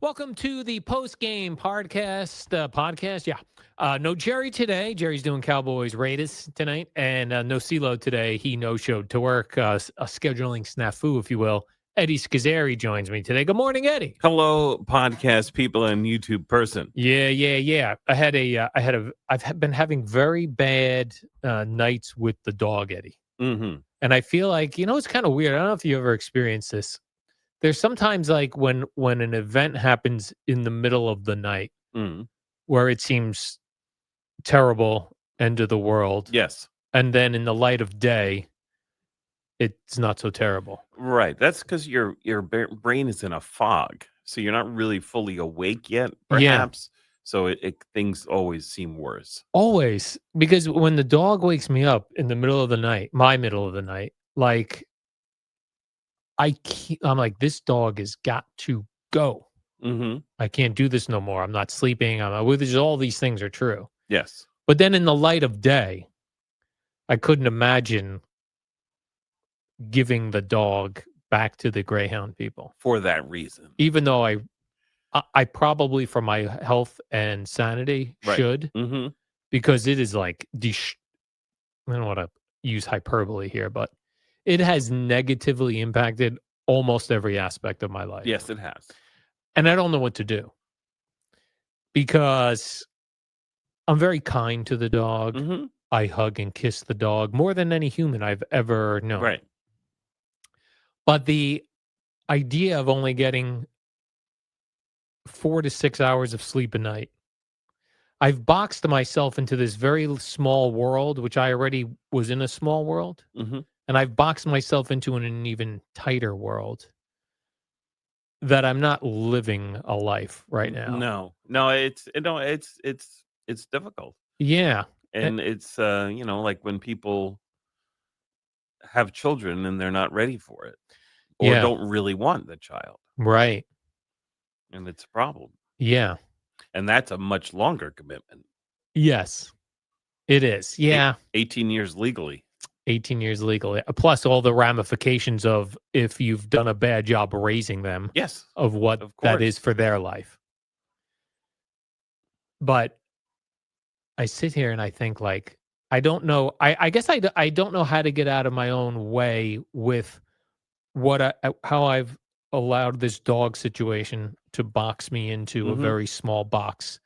Welcome to the Postgame podcast. Yeah. No Jerry today. Jerry's doing Cowboys Raiders tonight. And no CeeLo today. He no-showed to work. A scheduling snafu, if you will. Eddie Scazzeri joins me today. Good morning, Eddie. Hello, podcast people and YouTube person. Yeah. I've been having very bad nights with the dog, Eddie. Mm-hmm. And I feel like, it's kind of weird. I don't know if you ever experienced this. There's sometimes like when an event happens in the middle of the night Mm-hmm. where it seems terrible, end of the world, Yes. and then in the light of day, it's not so terrible. Right. That's because your brain is in a fog, so you're not really fully awake yet, Yeah, perhaps. So things always seem worse. always. Because when the dog wakes me up in the middle of the night, my middle of the night, like I'm like, this dog has got to go. Mm-hmm. I can't do this no more. I'm not sleeping. All these things are true. Yes. But then in the light of day, I couldn't imagine giving the dog back to the Greyhound people. For that reason. Even though I probably for my health and sanity Right. should, Mm-hmm. because it is like I don't want to use hyperbole here, but it has negatively impacted almost every aspect of my life. Yes, it has. And I don't know what to do because I'm very kind to the dog. Mm-hmm. I hug and kiss the dog more than any human I've ever known. Right. But the idea of only getting 4 to 6 hours of sleep a night, I've boxed myself into this very small world, which I already was in a small world, Mm-hmm. and I've boxed myself into an even tighter world that I'm not living a life right now. No, it's difficult. Yeah. And it's like when people have children and they're not ready for it or Yeah. don't really want the child. Right. And it's a problem. Yeah. And that's a much longer commitment. Yes, it is. Yeah. 18 years legally. 18 years legally, plus all the ramifications of if you've done a bad job raising them, Yes. of what Of that course. is for their life. But I sit here and I think, like, I don't know. I guess I don't know how to get out of my own way with how I've allowed this dog situation to box me into a Mhm. very small box.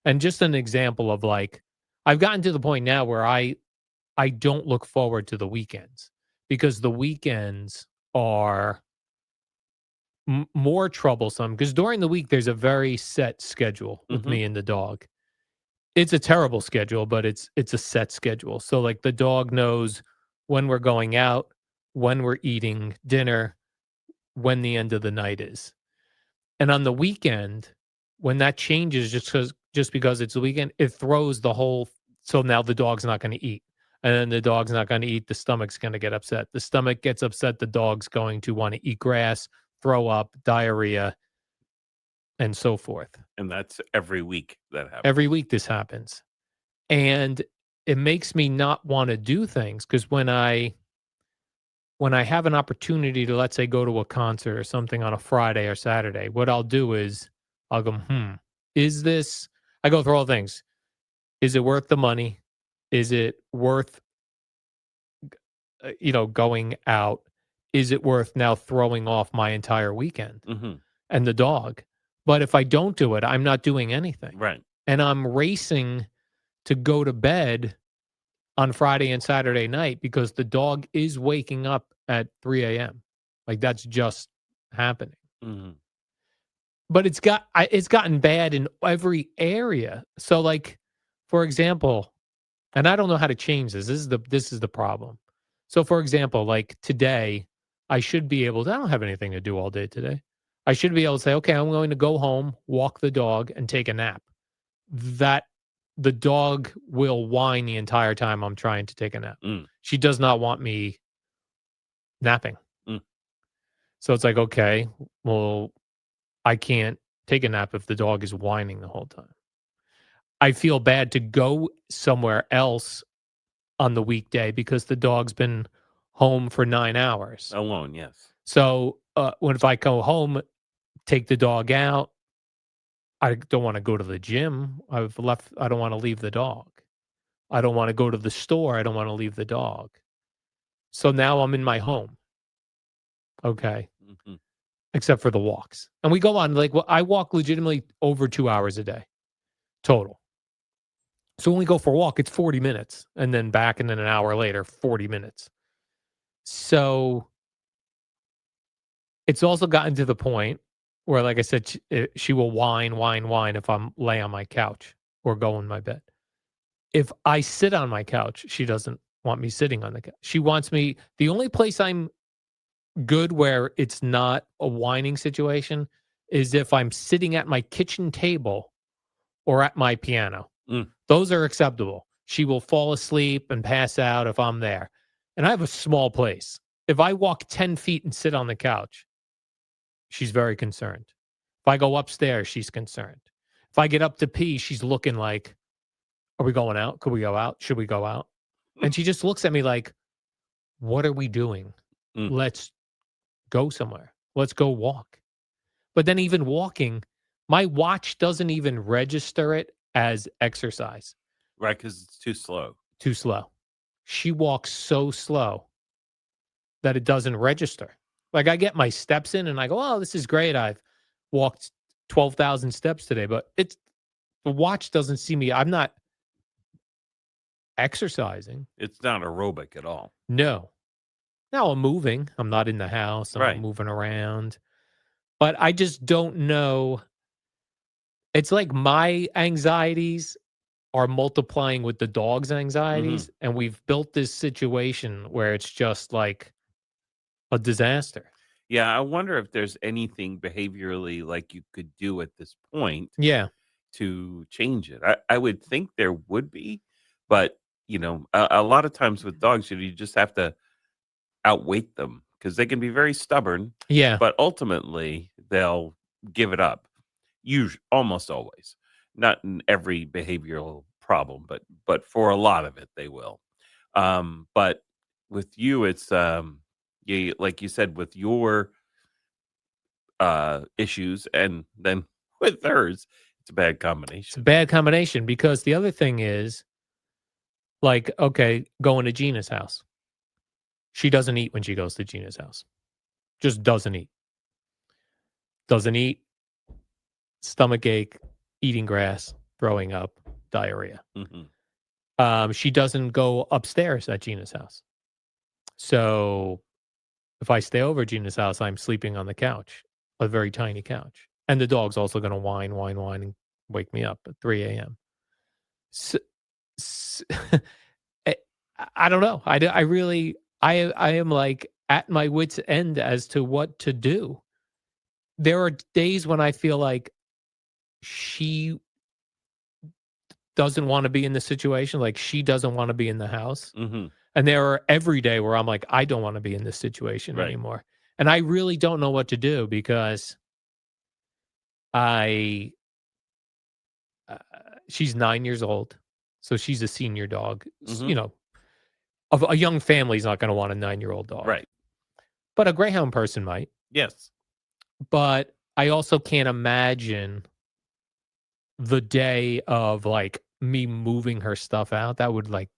And just an example of, like, I've gotten to the point now where I don't look forward to the weekends because the weekends are more troublesome because during the week there's a very set schedule with Mhm. me and the dog. It's a terrible schedule, but it's a set schedule. So, like, the dog knows when we're going out, when we're eating dinner, when the end of the night is. And on the weekend, when that changes just because it's the weekend, it throws the whole. So now the dog's not going to eat. And then the dog's not going to eat. The stomach's going to get upset. The stomach gets upset. The dog's going to want to eat grass, throw up, diarrhea, and so forth. And that's every week that happens. Every week this happens. And it makes me not want to do things because when I have an opportunity to, let's say, go to a concert or something on a Friday or Saturday, what I'll do is I'll go, is this, I go through all things. Is it worth the money? Is it worth, going out? Is it worth now throwing off my entire weekend Mhm. and the dog? But if I don't do it, I'm not doing anything. Right. And I'm racing to go to bed on Friday and Saturday night because the dog is waking up at 3 a.m. Like, that's just happening. Mhm. But it's gotten bad in every area. So, like, for example, and I don't know how to change this. This is the problem. So, for example, like today, I should be able to. I don't have anything to do all day today. I should be able to say, okay, I'm going to go home, walk the dog, and take a nap. That the dog will whine the entire time I'm trying to take a nap. Mm. She does not want me napping. Mm. So it's like, okay, well, I can't take a nap if the dog is whining the whole time. I feel bad to go somewhere else on the weekday because the dog's been home for 9 hours. Alone, yes. So if I go home, take the dog out, I don't wanna go to the gym. I don't wanna leave the dog. I don't wanna go to the store. I don't wanna leave the dog. So now I'm in my home, okay, Mhm. except for the walks. And we go on, like, well, I walk legitimately over 2 hours a day total. So when we go for a walk, it's 40 minutes, and then back, and then an hour later, 40 minutes. So it's also gotten to the point where, like I said, she will whine, whine, whine if I'm lay on my couch or go in my bed. If I sit on my couch, she doesn't want me sitting on the couch. She wants me the only place I'm good where it's not a whining situation is if I'm sitting at my kitchen table or at my piano. Mm. Those are acceptable. She will fall asleep and pass out if I'm there. And I have a small place. If I walk 10 feet and sit on the couch, she's very concerned. If I go upstairs, she's concerned. If I get up to pee, she's looking like, are we going out? Could we go out? Should we go out? And she just looks at me like, what are we doing? Mm. Let's go somewhere. Let's go walk. But then even walking, my watch doesn't even register it as exercise. Right, because it's too slow. Too slow. She walks so slow that it doesn't register. Like I get my steps in and I go, "Oh, this is great. I've walked 12,000 steps today." But it's the watch doesn't see me. I'm not exercising. It's not aerobic at all. No. Now I'm moving. I'm not in the house. I'm not Right. moving around. But I just don't know. It's like my anxieties are multiplying with the dog's Mhm. anxieties, and we've built this situation where it's just like a disaster. Yeah, I wonder if there's anything behaviorally, like, you could do at this point Yeah. to change it. I would think there would be, but, a lot of times with dogs, you just have to outweight them because they can be very stubborn, Yeah. but ultimately, they'll give it up. Almost always. Not in every behavioral problem, but for a lot of it, they will. But with you, it's, like you said, with your, issues and then with hers, it's a bad It's a combination. bad combination because the other thing is, like, okay, going to Gina's house. She doesn't eat when she goes to Gina's house. Just doesn't eat. Doesn't eat, stomach ache, eating grass, throwing up, diarrhea. Mhm. She doesn't go upstairs at Gina's house. So if I stay over at Gina's house, I'm sleeping on the couch, a very tiny couch. And the dog's also going to whine, whine, whine, and wake me up at 3 a.m. S s I I don't know. I really I am, like, at my wit's end as to what to do. There are days when I feel like she doesn't wanna be in the situation, like, she doesn't wanna be in the house, Mhm. and there are every day where I'm like, "I don't wanna be in this situation Right. anymore," and I really don't know what to do because I uh, she's 9 years old, so she's a senior dog, Mhm. of a young family's not gonna want a nine-year-old dog, Right. but a greyhound person might. Yes. But I also can't imagine the day of, like, me moving her stuff out. That would, like,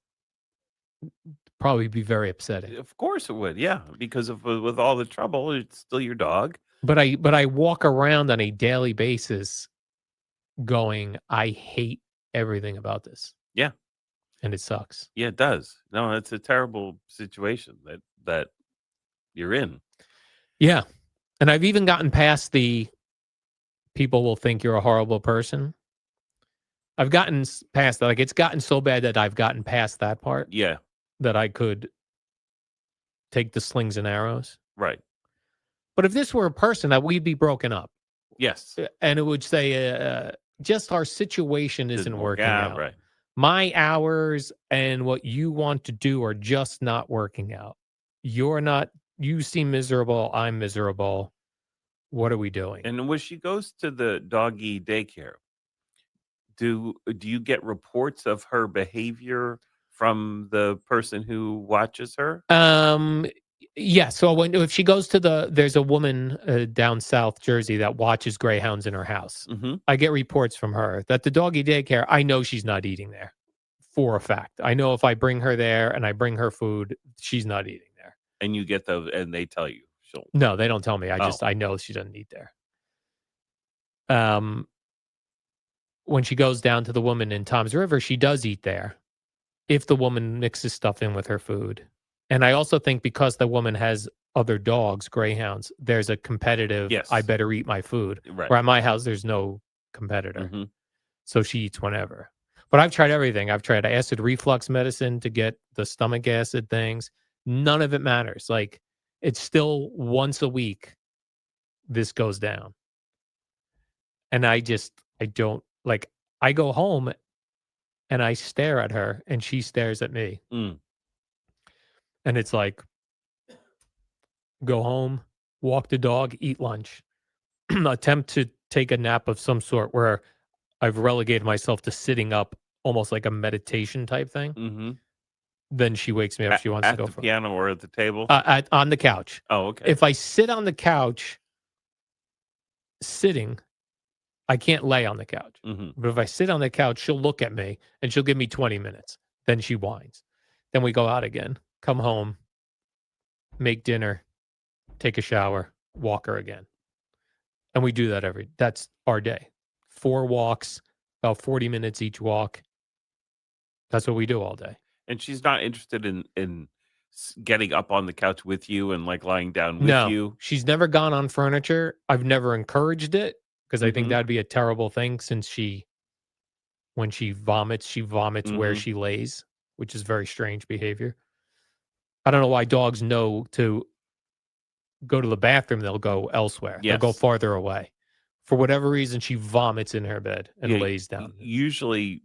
probably be very upsetting. Of course it would, yeah, because of with all the trouble, it's still your dog. But I walk around on a daily basis going, "I hate everything about this, Yeah. and it sucks." Yeah, it does. No, it's a terrible situation that you're in. Yeah, and I've even gotten past the people will think you're a horrible person. I've gotten past that. Like, it's gotten so bad that I've gotten past that part, Yeah. that I could take the slings and arrows. Right. But if this were a person, that we'd be broken up. Yes. And it would say, just our situation Didn't isn't work working out, out. right. My hours and what you want to do are just not working out. You're not, you seem miserable. I'm miserable. What are we doing? And when she goes to the doggy daycare, do you get reports of her behavior from the person who watches her? Um, Yeah, so if she goes to there's a woman, down South Jersey that watches greyhounds in her house. Mhm. I get reports from her that the doggy daycare, I know she's not eating there for a fact. I know if I bring her there and I bring her food, she's not eating there. And you get those and they tell you. She'll No, they don't tell me. Oh. I know she doesn't eat there. Um, when she goes down to the woman in Tom's River, she does eat there if the woman mixes stuff in with her food. And I also think because the woman has other dogs, greyhounds, there's a competitive, I Yes. better eat my food. Right. Where at my house, there's no competitor. Mhm. So she eats whenever. But I've tried everything. I've tried acid reflux medicine to get the stomach acid things. None of it matters. Like, it's still once a week, this goes down. And I don't like, I go home and I stare at her and she stares at me. Mm. And it's like, go home, walk the dog, eat lunch, attempt to take a nap of some sort where I've relegated myself to sitting up almost like a meditation type thing. Mhm. Then she wakes me up. She wants to At go the for piano or at the table? on the couch. Oh, okay. If I sit on the couch sitting, I can't lay on the couch. Mhm. But if I sit on the couch, she'll look at me and she'll give me 20 minutes. Then she whines. Then we go out again, come home, make dinner, take a shower, walk her again. And we do that that's our day. 4 walks, about 40 minutes each walk. That's what we do all day. And she's not interested in getting up on the couch with you and, like, lying down with No, you? she's never gone on furniture. I've never encouraged it because I think Mhm. that'd be a terrible thing since when she vomits where Mhm. she lays, which is very strange behavior. I don't know why dogs know to go to the bathroom, they'll go elsewhere. They'll go Yes. farther away. For whatever reason, she vomits in her bed and Yeah, lays down. usually,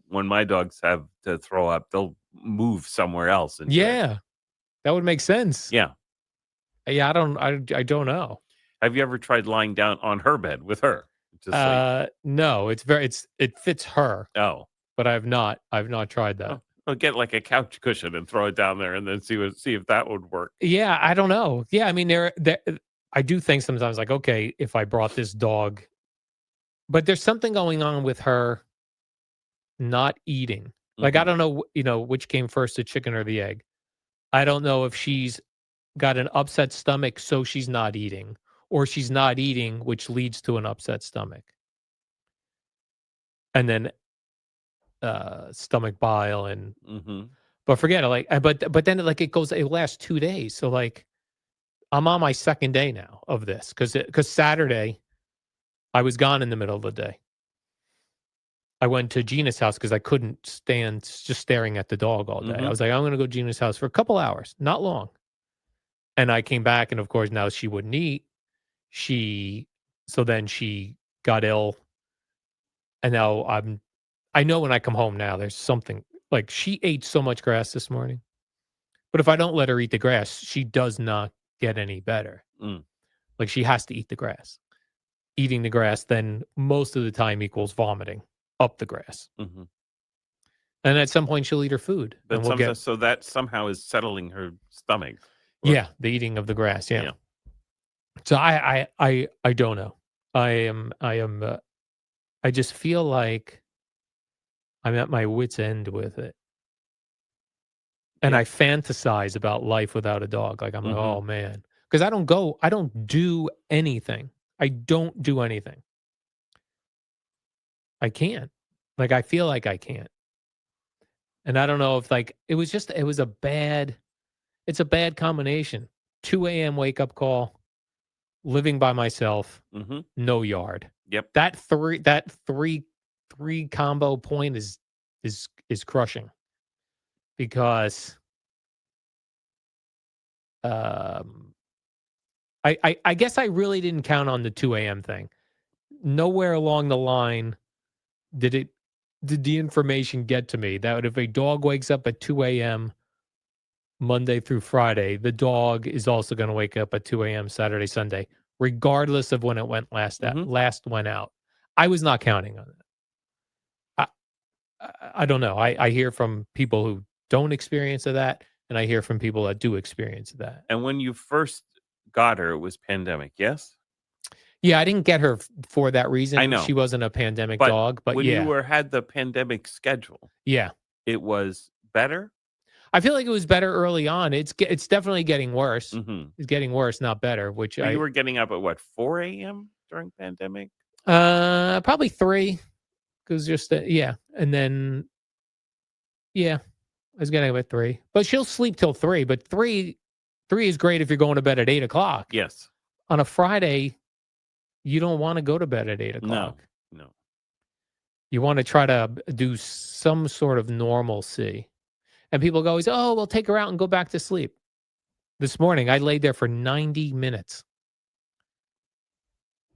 when my dogs have to throw up, they'll move somewhere else in bed. Yeah, that would make sense. Yeah. Yeah, I don't know. Have you ever tried lying down on her bed with her to sleep? No, it fits her, Oh. but I've not tried that. Oh, well, get, like, a couch cushion and throw it down there and then see if that would work. Yeah, I don't know. Yeah, I mean, I do think sometimes like, okay, if I brought this dog, but there's something going on with her not eating. Like, I Mhm. don't know, which came first, the chicken or the egg. I don't know if she's got an upset stomach, so she's not eating, or she's not eating, which leads to an upset stomach. And then stomach bile and Mhm. but forget it, like, but then like it lasts 2 days. So like I'm on my second day now of this because Saturday I was gone in the middle of the day. I went to Gina's house because I couldn't stand just staring at the dog all day. I Mhm. was like, I'm gonna go to Gina's house for a couple hours, not long. And I came back, and of course now she wouldn't eat. She so then she got ill, and now I know when I come home now there's something like she ate so much grass this morning. But if I don't let her eat the grass, she does not get any better. Mm. Like, she has to eat the grass. Eating the grass then most of the time equals vomiting up the grass. Mhm. And at some point, she'll eat her food, and But we'll get sometimes so that somehow is settling her stomach. Or yeah, the eating of the grass, yeah. yeah. So I don't know. I just feel like I'm at my wit's end with it. And Yeah. I fantasize about life without a dog. Like, I'm like, Mhm. "Oh, man," because I don't do anything. I don't do anything. I can't. Like, I feel like I can't. And I don't know if, like, it was a bad it's a bad combination. 2 a.m. wake up call, living by myself, Mhm. no yard. Yep. That 3 combo point is crushing because, um, I guess I really didn't count on the 2 a.m. thing. Nowhere along the line did it did the information get to me that if a dog wakes up at 2 a.m. Monday through Friday, the dog is also going to wake up at 2 a.m. Saturday, Sunday, regardless of when it Mhm. last went out. I was not counting on it. I, I don't know. I hear from people who don't experience that. and I hear from people that do experience that. And when you first got her, it was pandemic, yes? Yeah, I didn't get her for that I reason. She know. wasn't a pandemic But dog, but when you yeah, had the pandemic schedule, yeah. it was better? I feel like it was better early on. It's definitely getting worse. Mhm. It's getting worse, not better. Which So you I were getting up at what, 4 AM during pandemic? probably 3 because just yeah, and then yeah, I was getting up at 3, but she'll sleep till 3. But 3 is great if you're going to bed at 8 o'clock Yes. on a Friday. You don't want to go to bed at 8 o'clock. No. No. You want to try to do some sort of normalcy. And people go, "Oh, well, take her out and go back to sleep." This morning, I laid there for 90 minutes.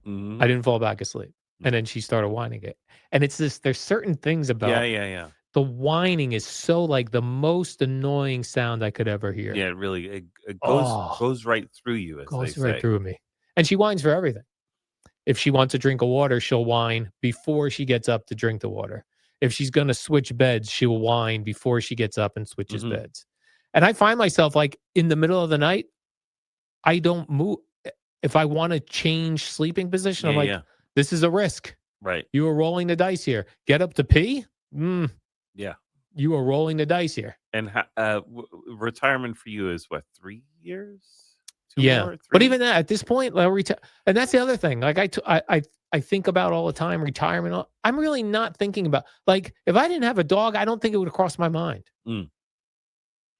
I Mhm. didn't fall back asleep. And No. then she started whining it. And it's this there's certain things Yeah, about yeah, yeah. the whining is so like the most annoying sound I could ever hear. Yeah, it really it Oh, goes right through you, as they goes right say. through me. And she whines for everything. If she wants a drink of water, she'll whine before she gets up to drink the water. If she's going to switch beds, she'll whine before she gets up and switches Mhm. beds. And I find myself like in the middle of the night, I don't move. If I want to change sleeping position, Yeah, I'm like, yeah. this is a risk. Right. You are rolling the dice here. Get up to pee. Yeah. You are rolling the dice here. And retirement for you is what, 3 years? 2 Yeah. more? But 3? even that, at this point, like, and that's the other thing. Like I think about all the time retirement. I'm really not thinking about like if I didn't have a dog, I don't think it would have crossed my mind. Mm,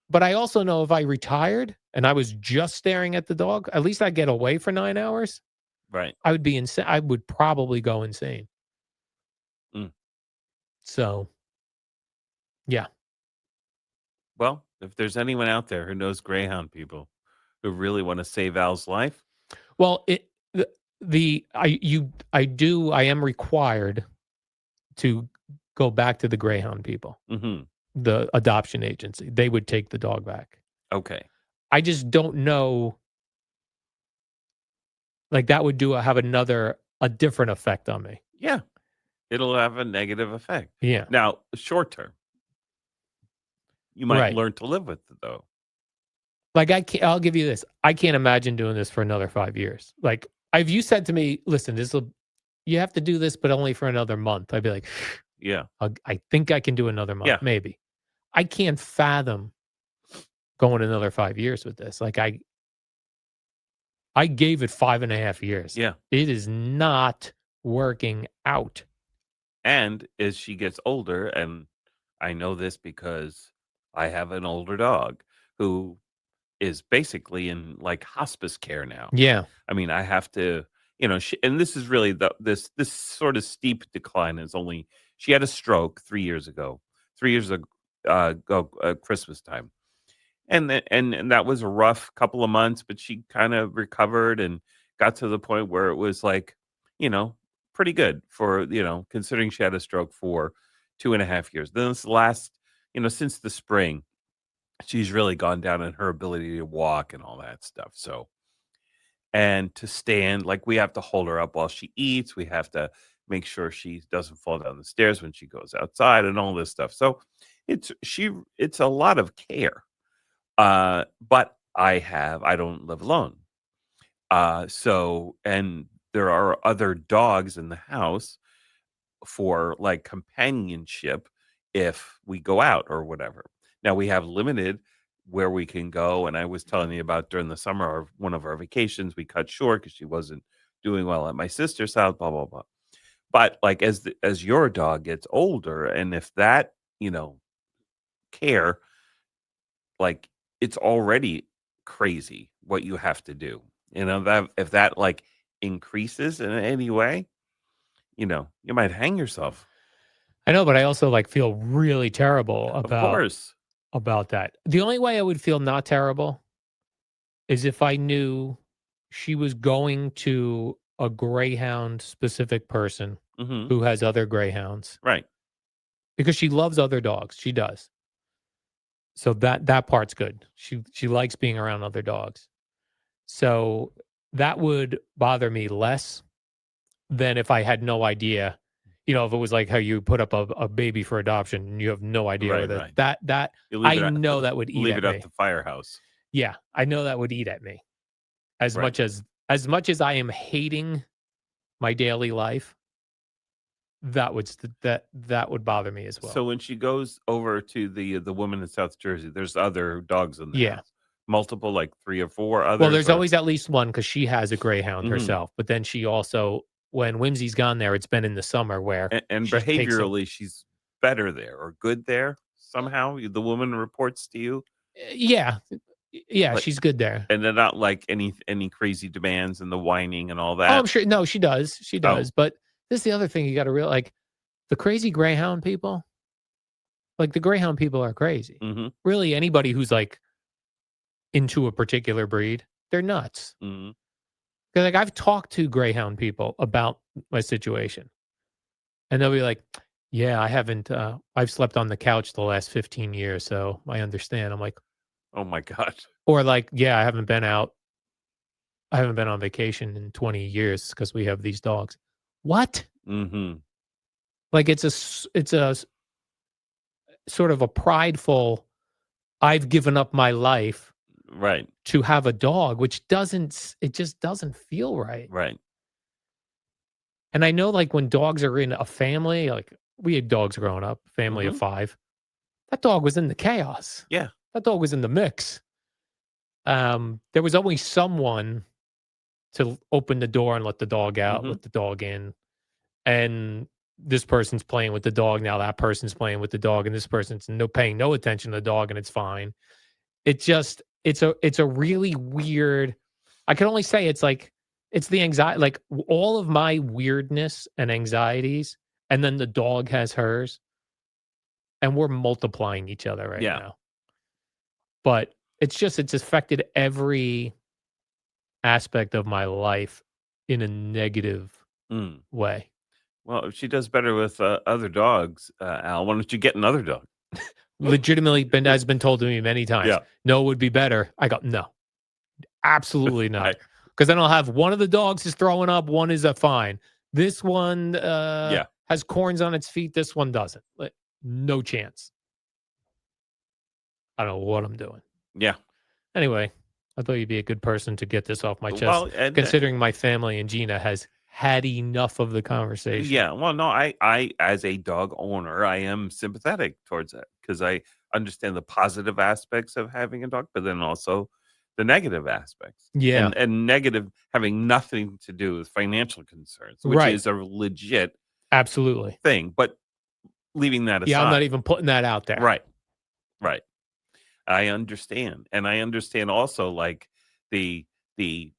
But I also know if I retired and I was just staring at the dog, at least I'd get away for 9 hours. right. I would be insane. I would probably go insane. Mm. So yeah. Well, if there's anyone out there who knows Greyhound people who really wanna save Al's life. Well, I am required to go back to the Greyhound people, Mhm. the adoption agency. They would take the dog back. Okay. I just don't know, like, that would have a different effect on me. Yeah. It'll have a negative effect. Yeah. Now, short term, you might Right. learn to live with it, though. Like, I'll give you this. I can't imagine doing this for another 5 years. Like, if you said to me, "Listen, you have to do this, but only for another month," I'd be like, Yeah. I think I can do another month, Yeah. maybe." I can't fathom going another 5 years with this. Like, I gave it 5.5 years. Yeah. It is not working out. And as she gets older, and I know this because I have an older dog who is basically in, like, hospice care now. Yeah. I mean, I have to, and this is really this sort of steep decline is only she had a stroke 3 years ago. 3 years ago, Christmas time. And that was a rough couple of months, but she kind of recovered and got to the point where it was like, you know, pretty good for, considering she had a stroke for 2.5 years. Then this last, since the spring, she's really gone down in her ability to walk and all that stuff. So, and to stand, like, we have to hold her up while she eats. We have to make sure she doesn't fall down the stairs when she goes outside and all this stuff. So it's a lot of care. But I don't live alone. And there are other dogs in the house for, like, companionship if we go out or whatever. Now we have limited where we can go, and I was telling you about during the summer, one of our vacations we cut short because she wasn't doing well at my sister's house, blah blah blah. But, like, as your dog gets older, and if that, care, like, it's already crazy what you have to do. That if that, like, increases in any way, you might hang yourself. I know, but I also, like, feel really terrible Of about course. that. The only way I would feel not terrible is if I knew she was going to a Greyhound specific person Mhm. who has other Greyhounds Right. because she loves other dogs. She does. So that part's good. She likes being around other dogs. So that would bother me less than if I had no idea if it was like how you put up a baby for adoption and you have no idea Right, whether right. that You leave I it at know that would eat leave at it at me. the firehouse. Yeah, I know that would eat at me. As Right. much as I am hating my daily life, that would bother me as So well. when she goes over to the woman in South Jersey, there's other dogs in the Yeah. house. Multiple, like 3 or 4 Well, others, there's or always at least one because she has a greyhound Mhm. herself, but then she also when Whimsy's gone there, it's been in the summer where And she takes him. behaviorally, she's better there or good there somehow? The woman reports to you? Yeah. Yeah, Like, she's good there. and they're not like any crazy demands and the whining and all Oh, that? I'm sure no, she Oh. does, but this is the other thing you gotta like, the crazy greyhound people, like, the greyhound people are crazy. Mhm, Really, anybody who's, like, into a particular breed, they're nuts. mhm. 'Cause, like, I've talked to greyhound people about my situation, and they'll be like, "Yeah, I've slept on the couch the last 15 years, so I understand." I'm like Oh my god. or like, "Yeah, I haven't been on vacation in 20 years because we have these dogs." What? Mhm. Like, it's sort of a prideful, "I've given up my life Right, to have a dog," which it just doesn't feel right. right. And I know, like, when dogs are in a family, like, we had dogs growing up, family of Mhm. 5. That dog was in the chaos. Yeah. That dog was in the mix. There was always someone to open the door and let the dog out, Mhm. let the dog in, and this person's playing with the dog, now that person's playing with the dog, and this person's paying no attention to the dog, and it's fine. It's a really weird. I can only say it's like it's the anxiety, like all of my weirdness and anxieties, and then the dog has hers, and we're multiplying each other right Yeah. now. But it's affected every aspect of my life in a negative Mm. way. Well, if she does better with, other dogs, Al, why don't you get another dog? Legitimately been told to me many times, Yeah. "No, it would be better." I go, "No, absolutely I not." Because then I'll have one of the dogs is throwing up, one is a fine. This one Yeah. has corns on its feet. This one doesn't. Like, no chance. I don't know what I'm doing. Yeah. Anyway, I thought you'd be a good person to get this off my chest, Well, and, considering my family and Gina has had enough of the conversation. yeah, well, no, I as a dog owner, I am sympathetic towards it because I understand the positive aspects of having a dog, but then also the negative aspects. Yeah, And negative having nothing to do with financial concerns, which right. is a legit Absolutely. thing. But leaving that Yeah, I'm not aside, even putting that out there. right, right. I understand. And I understand also like the the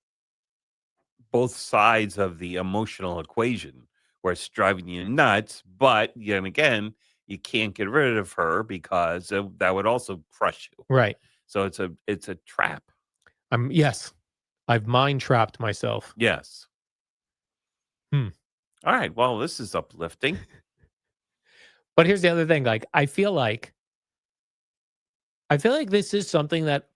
both sides of the emotional equation where it's driving you nuts, but then again, you can't get rid of her because that would also crush you. Right. So it's a trap. Yes, I've mind trapped myself. Yes. Hmm. All right. Well, this is uplifting. But here's the other thing, like, I feel like this is something that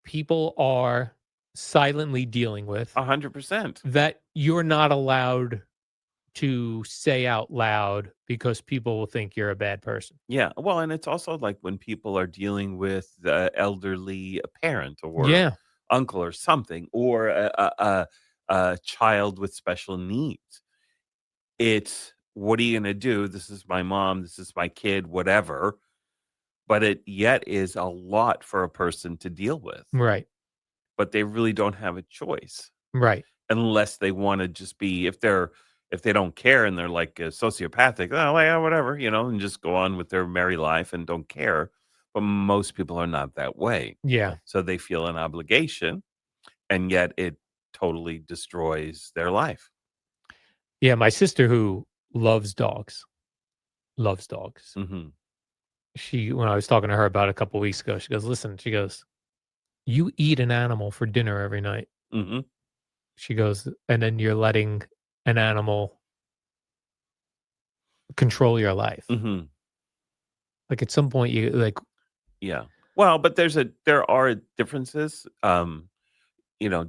people are silently dealing with 100%. that you're not allowed to say out loud because people will think you're a bad person. Yeah. Well, and it's also like when people are dealing with the elderly parent or Yeah, uncle or something, or a child with special needs. It's what are you going to do? This is my mom. This is my kid, whatever. But it yet is a lot for a person to deal with, right, but they really don't have a choice right. unless they wanna just be if they don't care and they're, like, sociopathic, "Oh, well, yeah, whatever," and just go on with their merry life and don't care, but most people are not that way. Yeah. So they feel an obligation, and yet it totally destroys their life. Yeah, my sister who loves dogs. Mhm, When I was talking to her about it a couple weeks ago, she goes, "Listen," she goes, "You eat an animal for dinner every night." mhm, She goes, "And then you're letting an animal control your life." mhm, Like, at some point, you like yeah. Well, but there are differences,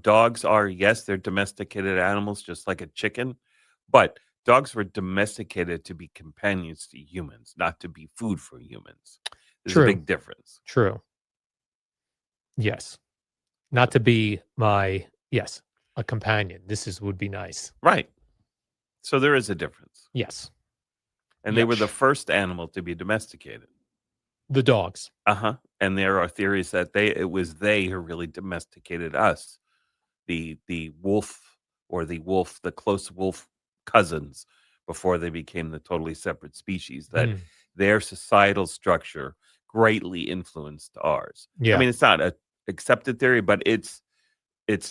dogs are yes, they're domesticated animals just like a chicken, but Dogs were domesticated to be companions to humans, not to be food for humans. There's a True. big difference. True. Yes. Not to be a companion. Would be nice. Right. So there is a difference. Yes. And they were the Yes. first animal to be domesticated. The dogs. Uh-huh. And there are theories that it was they who really domesticated us. The wolf or the close wolf cousins before they became the totally separate species, that Mm. their societal structure greatly influenced ours. I Yeah. mean, it's not a accepted theory, but it's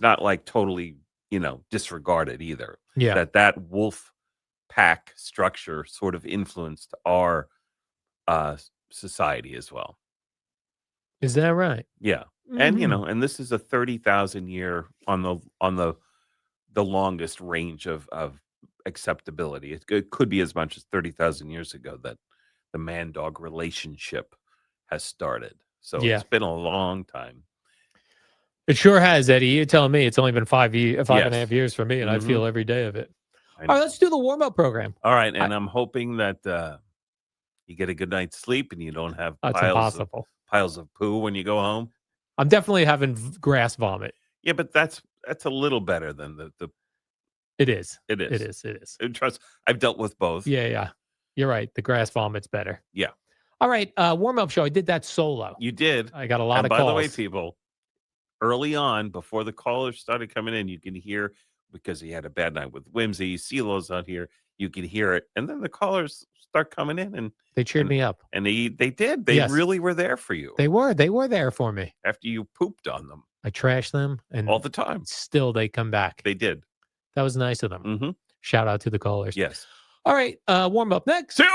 not like totally, disregarded either. Yeah. That wolf pack structure sort of influenced our society as well. Is that right? Yeah. And Mhm. and this is a 30,000 year on the longest range of acceptability. It could be as much as 30,000 years ago that the man dog relationship has started. So Yeah. it's been a long time. It sure has, Eddie. You're telling me it's only been 5.5 Yes. years for me, and I Mhm. feel every day of it. I All right, know. let's do the warm up program. All right, I, and I'm hoping that you get a good night's sleep and you don't have it's impossible. piles of poo when you go home. I'm definitely having grass vomit. Yeah, but that's a little better than the It is. it It is. is. It is. Trust, I've dealt with both. Yeah. Yeah. You're right. The grass vomit's better. Yeah, All right. Warm up show. I did that solo. you did. I got a lot And of by the way, calls. people, early on, before the callers started coming in, you can hear, because he had a bad night with Whimsy, CeeLo's on here, you can hear it. And then the callers start coming in They cheered and me up. and they did. They Yes. really were there for you They were. They were there for me. after you pooped on them I trashed them, all and the time. still they come back. They did. That was nice of them. Mhm. Shout out to the callers. Yes. All right. Warm up next. See ya!